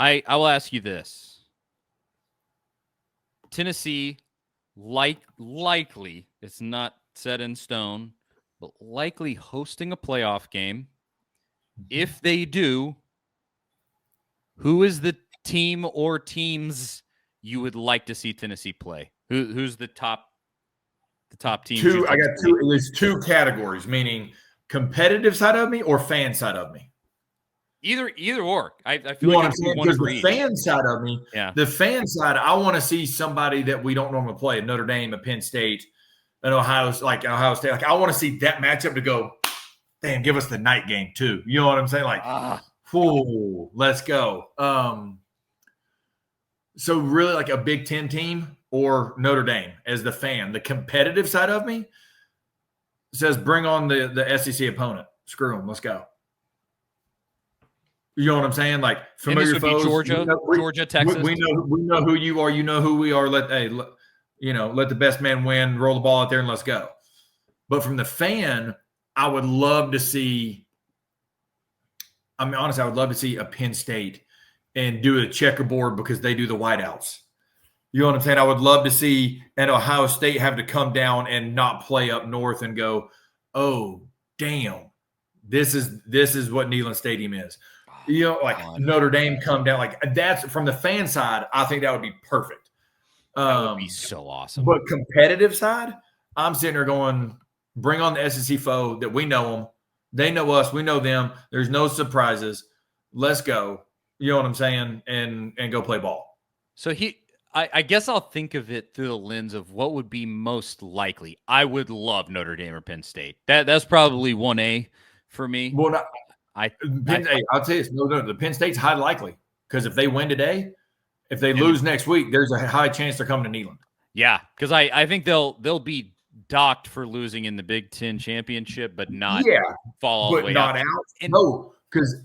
I will ask you this. Tennessee, likely, it's not set in stone, but likely hosting a playoff game. If they do, who is the team or teams you would like to see Tennessee play? Who's the top teams? I got two. There's two categories, meaning competitive side of me or fan side of me. Either or. I feel like because the fan side of me, the fan side, I want to see somebody that we don't normally play, Notre Dame, Penn State, and Ohio State. Like I want to see that matchup to go, damn, give us the night game too. You know what I'm saying? Like, let's go. So really like a Big Ten team or Notre Dame as the fan. The competitive side of me says bring on the SEC opponent. Screw them. Let's go. You know what I'm saying? Like familiar foes. Georgia, Texas. We know who you are. You know who we are. Let the best man win. Roll the ball out there and let's go. But from the fan, I would love to see. I mean, honestly, I would love to see a Penn State and do a checkerboard because they do the whiteouts. You know what I'm saying? I would love to see an Ohio State have to come down and not play up north and go, oh damn, this is what Neyland Stadium is. You know, like Notre Dame come down, like that's from the fan side. I think that would be perfect. That would be so awesome. But competitive side, I'm sitting there going, bring on the SEC foe that we know them. They know us. We know them. There's no surprises. Let's go. You know what I'm saying? And go play ball. So I guess I'll think of it through the lens of what would be most likely. I would love Notre Dame or Penn State. That's probably 1A for me. Well, I'll tell you, the Penn State's highly likely because if they win today, if they lose next week, there's a high chance they're coming to Neyland. Yeah, because I think they'll be docked for losing in the Big Ten championship, but not fall all the way not out. No, because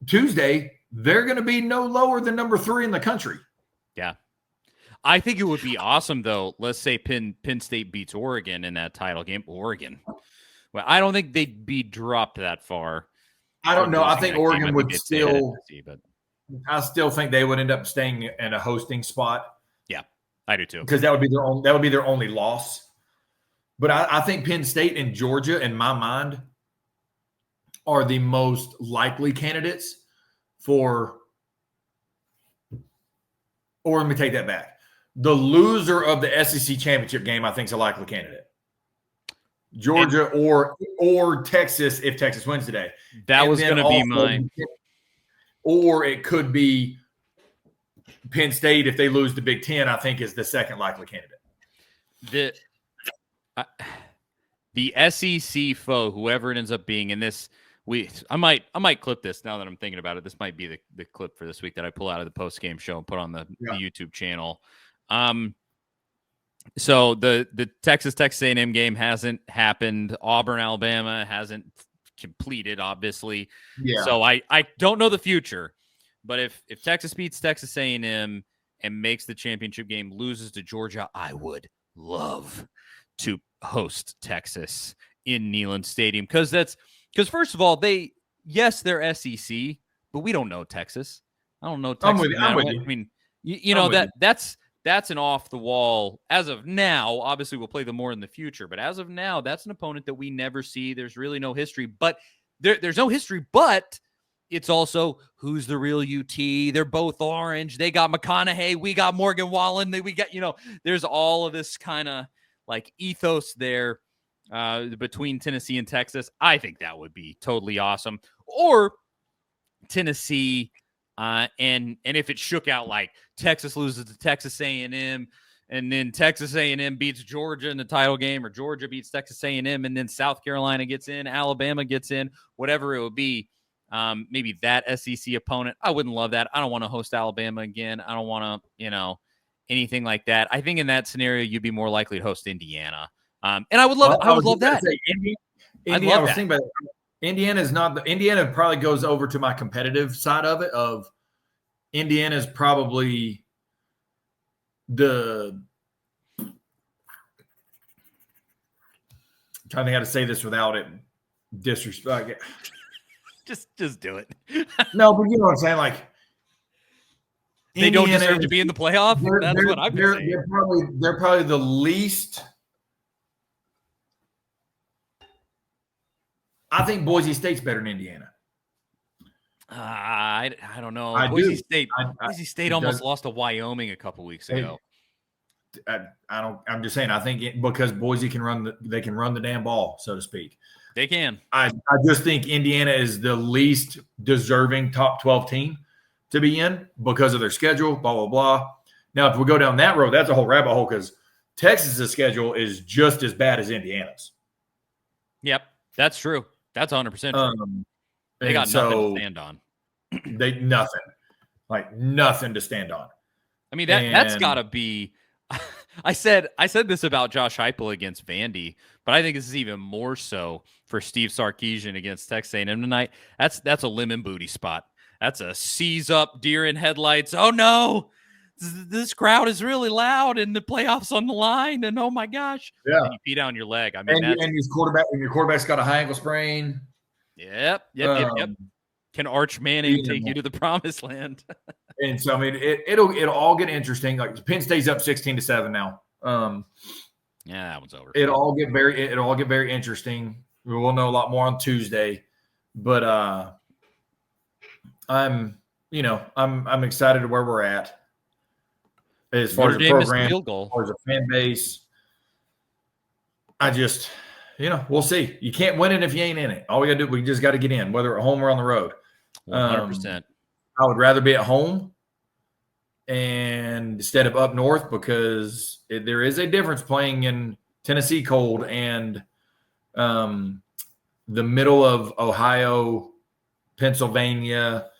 Tuesday they're going to be no lower than number 3 in the country. Yeah, I think it would be awesome though. Let's say Penn State beats Oregon in that title game. Oregon. Well, I don't think they'd be dropped that far. I don't know. I think Oregon would still. I still think they would end up staying in a hosting spot. Yeah, I do too. Because that would be their only loss. But I think Penn State and Georgia, in my mind, are the most likely candidates for. Or let me take that back. The loser of the SEC championship game, I think, is a likely candidate. Georgia or Texas if Texas wins today. That was going to be mine. Or it could be Penn State if they lose the Big Ten, I think is the second likely candidate. The SEC foe, whoever it ends up being in this, I might clip this now that I'm thinking about it. This might be the clip for this week that I pull out of the post-game show and put on the YouTube channel. So the Texas A&M game hasn't happened. Auburn, Alabama hasn't completed, obviously. Yeah. So I don't know the future, but if Texas beats Texas A&M and makes the championship game, loses to Georgia, I would love to host Texas in Neyland Stadium because first of all, they're SEC, but we don't know Texas. I don't know Texas. I'm with you. I mean, that's an off the wall as of now. Obviously, we'll play them more in the future, but as of now, that's an opponent that we never see. There's really no history, but there's no history, but it's also who's the real UT. They're both orange. They got McConaughey. We got Morgan Wallen. We got, there's all of this kind of like ethos there between Tennessee and Texas. I think that would be totally awesome. Or Tennessee, and if it shook out like Texas loses to Texas A&M, and then Texas A&M beats Georgia in the title game, or Georgia beats Texas A&M, and then South Carolina gets in, Alabama gets in, whatever it would be. Maybe that SEC opponent. I wouldn't love that. I don't want to host Alabama again. I don't want to, anything like that. I think in that scenario, you'd be more likely to host Indiana. And I would love. I would love that. Indiana. I was thinking about it. Indiana probably goes over to my competitive side of it. Of Indiana is probably the. I'm trying to think how to say this without it disrespect. Just do it. No, but you know what I'm saying. Like They don't deserve to be in the playoff. That's what I'm going to say. They're probably the least. I think Boise State's better than Indiana. I don't know. Boise State almost lost to Wyoming a couple weeks ago. I'm just saying. I think because Boise can run the damn ball, so to speak. They can. I just think Indiana is the least deserving top 12 team to be in because of their schedule. Blah blah blah. Now, if we go down that road, that's a whole rabbit hole because Texas's schedule is just as bad as Indiana's. Yep, that's true. That's 100% true. They got nothing to stand on. Nothing to stand on. I mean, that's got to be. I said this about Josh Heupel against Vandy, but I think this is even more so for Steve Sarkisian against Texas A&M tonight. That's a lemon booty spot. That's a seize up, deer in headlights. Oh no, this crowd is really loud, and the playoffs on the line. And oh my gosh, yeah, and you pee down your leg. I mean, and your quarterback's got a high ankle sprain. Yep. Can Arch Manning take you to the promised land? And so, I mean, it'll all get interesting. Like Penn State's up 16-7 now. Yeah, that one's over. It'll all get very interesting. We'll know a lot more on Tuesday, but I'm excited to where we're at as far as the program, as far as the fan base. I just, we'll see. You can't win it if you ain't in it. All we got to do, we just got to get in, whether at home or on the road. 100%. I would rather be at home and instead of up north because there is a difference playing in Tennessee cold and the middle of Ohio, Pennsylvania,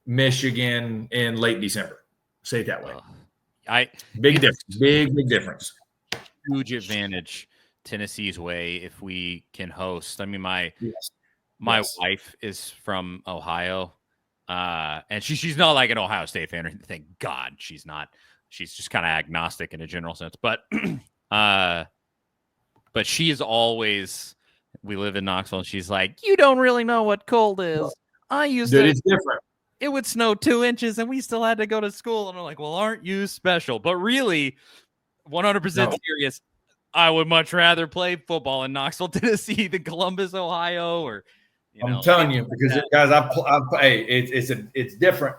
Michigan in late December. Say it that way. Big difference. Huge advantage Tennessee's way if we can host. I mean, my wife is from Ohio, and she's not like an Ohio State fan. Or thank God she's not. She's just kind of agnostic in a general sense. But she is always. We live in Knoxville, and she's like, "You don't really know what cold is." It's different. It would snow 2 inches, and we still had to go to school. And I'm like, "Well, aren't you special?" But really, 100% serious. I would much rather play football in Knoxville, Tennessee than Columbus, Ohio, or I'm telling you, because guys, it's different.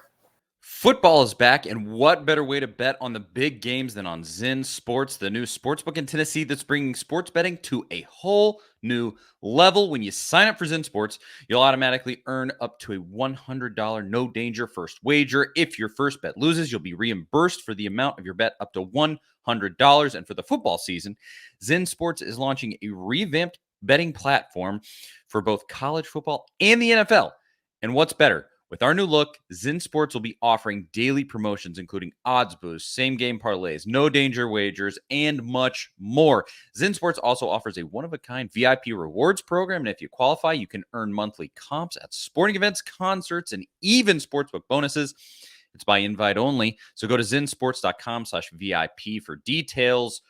Football is back, and what better way to bet on the big games than on Zen Sports, the new sportsbook in Tennessee that's bringing sports betting to a whole new level. When you sign up for Zen Sports, you'll automatically earn up to a $100 no-danger first wager. If your first bet loses, you'll be reimbursed for the amount of your bet up to $100. And for the football season, Zen Sports is launching a revamped betting platform for both college football and the NFL. And what's better? With our new look, Zen Sports will be offering daily promotions, including odds boosts, same-game parlays, no-danger wagers, and much more. Zen Sports also offers a one-of-a-kind VIP rewards program, and if you qualify, you can earn monthly comps at sporting events, concerts, and even sportsbook bonuses. It's by invite only, so go to zensports.com/VIP for details.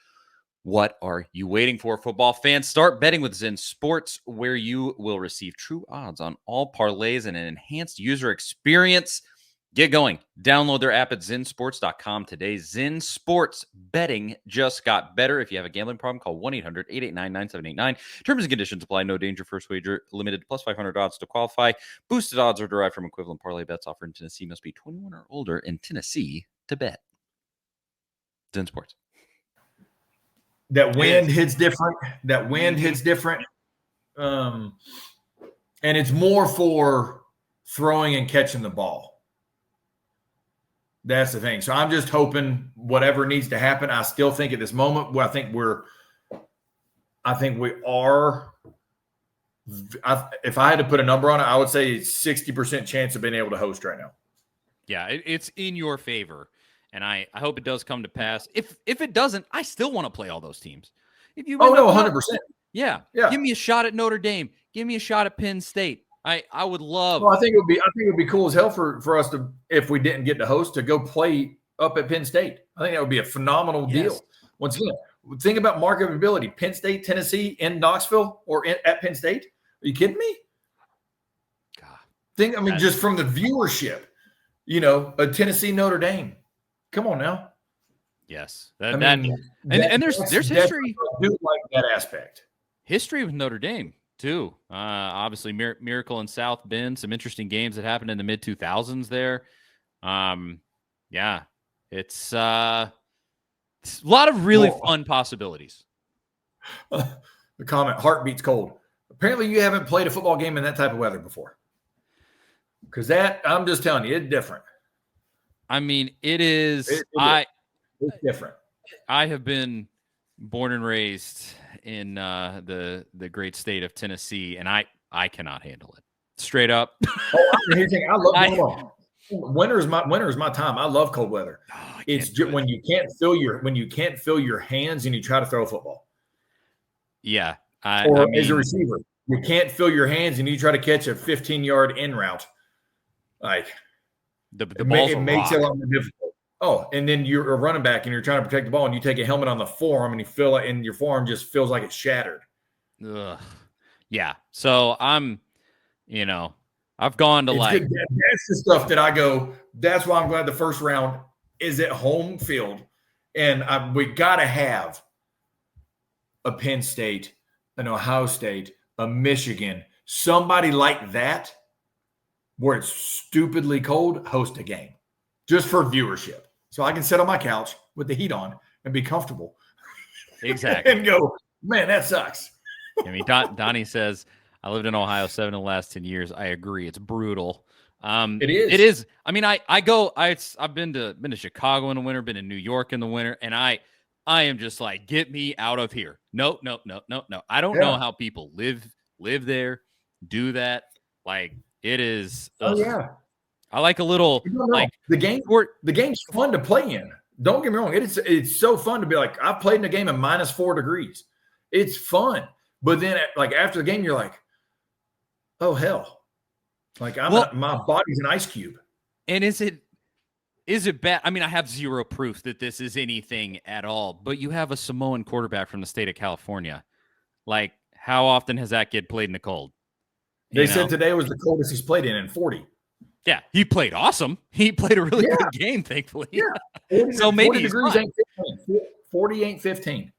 What are you waiting for, football fans? Start betting with Zen Sports, where you will receive true odds on all parlays and an enhanced user experience. Get going. Download their app at zensports.com today. Zen Sports betting just got better. If you have a gambling problem, call 1-800-889-9789. Terms and conditions apply. No danger. First wager limited to plus 500 odds to qualify. Boosted odds are derived from equivalent parlay bets offered in Tennessee. Must be 21 or older in Tennessee to bet. Zen Sports. That wind hits different. And it's more for throwing and catching the ball. That's the thing. So I'm just hoping whatever needs to happen. I still think at this moment, I think we are. If I had to put a number on it, I would say 60% chance of being able to host right now. Yeah, it's in your favor. And I hope it does come to pass. If it doesn't, I still want to play all those teams. If you 100%. Yeah. Give me a shot at Notre Dame. Give me a shot at Penn State. I would love. Well, I think it would be cool as hell for us to, if we didn't get to host, to go play up at Penn State. I think that would be a phenomenal deal. Once again, think about marketability. Penn State, Tennessee, in Knoxville or at Penn State. Are you kidding me? God. Just from the viewership, a Tennessee Notre Dame. Come on now. Yes. There's history. I do like that aspect. History with Notre Dame too. Obviously Miracle in South Bend, some interesting games that happened in the mid 2000s there. Yeah, it's a lot of really fun possibilities. The comment, heart beats cold. Apparently you haven't played a football game in that type of weather before. Because I'm just telling you, it's different. I mean, it is. It's different. I have been born and raised in the great state of Tennessee, and I cannot handle it. Straight up. I love winter is my time. I love cold weather. It's just when you can't feel your hands and you try to throw a football. Yeah. As a receiver, you can't feel your hands and you try to catch a 15-yard in route. Like it makes it a lot more difficult. Oh, and then you're a running back and you're trying to protect the ball and you take a helmet on the forearm and you feel like, and your forearm just feels like it's shattered. Ugh. Yeah. So I've gone to that's the stuff that I go. That's why I'm glad the first round is at home field, and we got to have a Penn State, an Ohio State, a Michigan, somebody like that, where it's stupidly cold, host a game just for viewership, so I can sit on my couch with the heat on and be comfortable. Exactly, and go, man, that sucks. I mean, Donnie says, I lived in Ohio 7 of the last 10 years. I agree. It's brutal. It is. I mean, I've been to Chicago in the winter, been to New York in the winter, and I am just like, get me out of here. No. I don't know how people live there, do that. Like, it is. Oh yeah. I like a little like the game's fun to play in. Don't get me wrong. It's so fun to be like, I've played in a game at -4 degrees. It's fun. But then like after the game, you're like, oh hell. Like my body's an ice cube. And is it bad? I mean, I have zero proof that this is anything at all, but you have a Samoan quarterback from the state of California. Like, how often has that kid played in the cold? They said today was the coldest he's played in 40. Yeah, he played awesome. He played a really good game, thankfully. Yeah. 40, so maybe 40 degrees ain't 15. 40 ain't 15.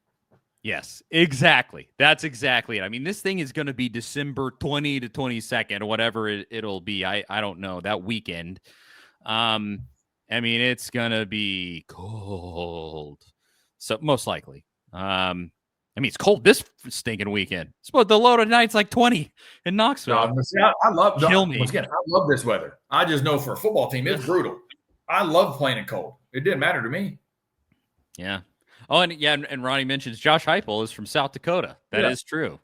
Yes, exactly. That's exactly it. I mean, this thing is going to be December 20 to 22nd, or whatever it'll be. I don't know, that weekend. I mean, it's going to be cold. So most likely. I mean, it's cold this stinking weekend. The low tonight's like 20 in Knoxville. No, I love this weather. I just know for a football team, it's brutal. I love playing in cold. It didn't matter to me. Yeah. Oh, and Ronnie mentions Josh Heupel is from South Dakota. That is true.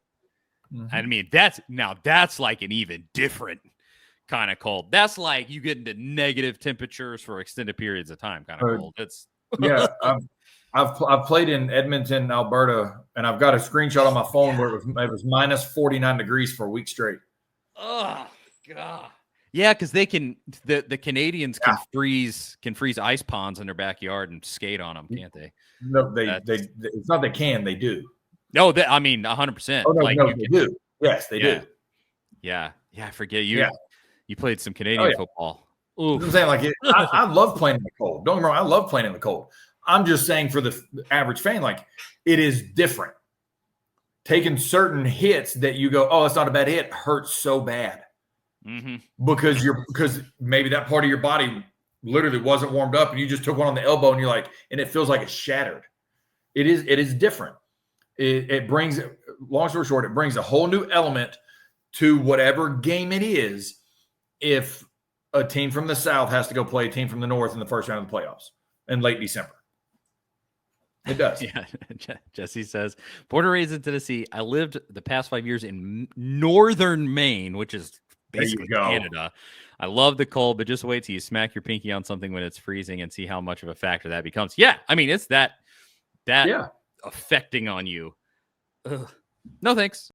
Mm-hmm. I mean, that's like an even different kind of cold. That's like you get into negative temperatures for extended periods of time kind of cold. It's I've played in Edmonton, Alberta, and I've got a screenshot on my phone where it was -49 degrees for a week straight. Oh God. Yeah, because they can the Canadians can freeze ice ponds in their backyard and skate on them, can't they? No, it's not they can, they do. No, I mean 100%. Oh, no, they do. Yes, they do. Yeah, I forget you. Yeah. You played some Canadian football. Ooh. I'm saying I love playing in the cold. Don't get me wrong, I love playing in the cold. I'm just saying for the average fan, like it is different. Taking certain hits that you go, oh, it's not a bad hit, hurts so bad. Mm-hmm. Because maybe that part of your body literally wasn't warmed up and you just took one on the elbow and you're like, and it feels like it's shattered. It is different. It brings, long story short, it brings a whole new element to whatever game it is if a team from the South has to go play a team from the North in the first round of the playoffs in late December. It does. Yeah. Jesse says, born and raised in Tennessee. I lived the past 5 years in northern Maine, which is basically Canada. I love the cold, but just wait till you smack your pinky on something when it's freezing and see how much of a factor that becomes. Yeah. I mean, it's that affecting on you. Ugh. No, thanks.